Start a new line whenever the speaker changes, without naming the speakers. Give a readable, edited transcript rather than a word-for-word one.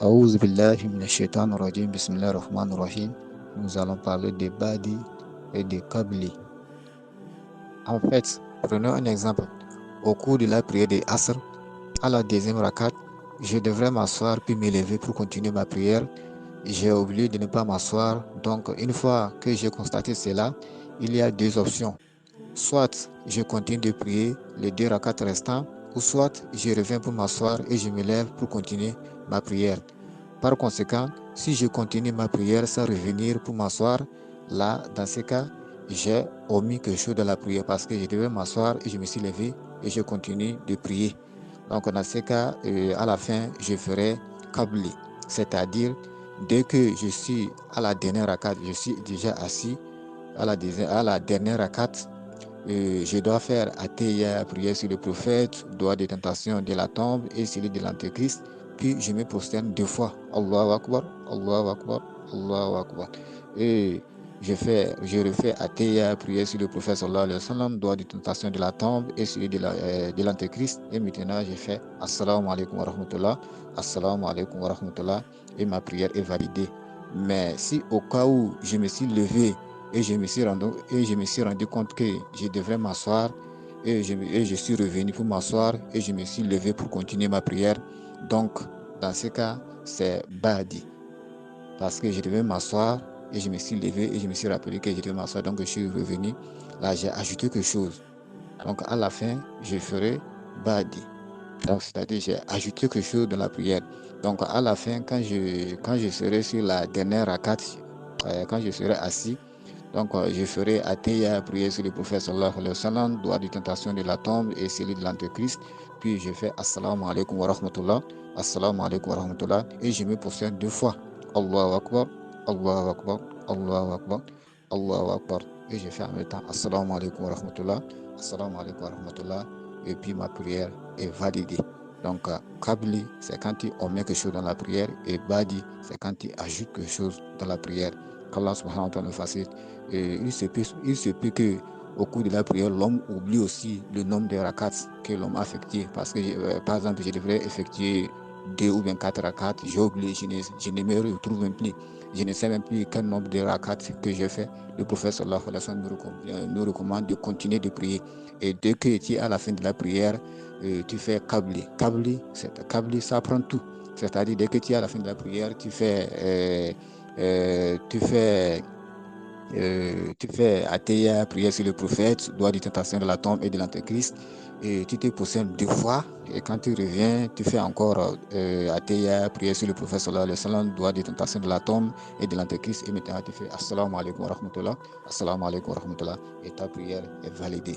Aouz billahi minash shaitanir rajim, bismillahir rahmanir rahim. Nous allons parler de Badi et de Qabli. En fait, prenons un exemple. Au cours de la prière de Asr, à la deuxième rakat, je devrais m'asseoir puis me lever pour continuer ma prière. J'ai oublié de ne pas m'asseoir. Donc, une fois que j'ai constaté cela, il y a deux options. Soit je continue de prier les deux rakats restants, ou soit je reviens pour m'asseoir et je me lève pour continuer ma prière. Par conséquent, si je continue ma prière sans revenir pour m'asseoir, là, dans ce cas, j'ai omis quelque chose de la prière parce que je devais m'asseoir et je me suis levé et je continue de prier. Donc, dans ce cas, à la fin, je ferai Qabli, c'est-à-dire, dès que je suis à la dernière rakat, je suis déjà assis à la dernière rakat, je dois faire Athéia, prière sur le prophète, droit de tentation de la tombe et celui de l'antéchrist. Puis je me prosterne deux fois. Allahu Akbar, Allahu Akbar, Allahu Akbar. Et je refais Athéia, prière sur le prophète sallallahu alayhi wa sallam, droit de tentation de la tombe et celui de l'antéchrist. Et maintenant, je fais Assalamu alaikum wa rahmatullah, Assalamu alaikum wa rahmatullah, et ma prière est validée. Mais si au cas où je me suis levé et je me suis rendu compte que je devrais m'asseoir et je suis revenu pour m'asseoir et je me suis levé pour continuer ma prière. Donc, dans ce cas, c'est Badi. Parce que je devais m'asseoir et je me suis levé et je me suis rappelé que je devais m'asseoir. Donc, je suis revenu. Là, j'ai ajouté quelque chose. Donc, à la fin, je ferai Badi. Donc, c'est-à-dire, j'ai ajouté quelque chose dans la prière. Donc, à la fin, quand je serai sur la dernière rakat, quand je serai assis, donc, je ferai Athéia, prier sur le prophète sallallahu alayhi wa sallam, droit de tentation de la tombe et celui de l'antéchrist. Puis, je fais Assalamu alaikum wa rahmatullah, Assalamu alaikum wa rahmatullah, et je me prosterne deux fois. Allahu Akbar, Allahu Akbar, Allahu Akbar, Allahu Akbar. Et je fais en même temps Assalamu alaikum wa rahmatullah, Assalamu alaikum wa rahmatullah, et puis ma prière est validée. Donc, Qabli, c'est quand tu omets quelque chose dans la prière, et Badi, c'est quand tu ajoutes quelque chose dans la prière. Qu'Allah subhanahu wa ta'ala nous facilite. Et il se peut que au cours de la prière, l'homme oublie aussi le nombre de rakats que l'homme a effectué. Parce que, par exemple, je devrais effectuer 2 ou bien 4 rakats. J'ai oublié, je ne me retrouve même plus. Je ne sais même plus quel nombre de rakats que j'ai fait. Le prophète sallallahu alayhi wa sallam nous recommande de continuer de prier. Et dès que tu es à la fin de la prière, tu fais Qabli. Qabli, ça prend tout. C'est-à-dire, dès que tu es à la fin de la prière, tu fais Athéia, prière sur le prophète, droit de tentation de la tombe et de l'antéchrist, et tu te possèdes deux fois, et quand tu reviens, tu fais encore Athéia, prière sur le prophète sallallahu alayhi wa sallam, droit de tentation de la tombe et de l'antéchrist, et maintenant tu fais Assalamu alaikum wa rahmatullah, Assalamu alaikum wa rahmatullah, et ta prière est validée.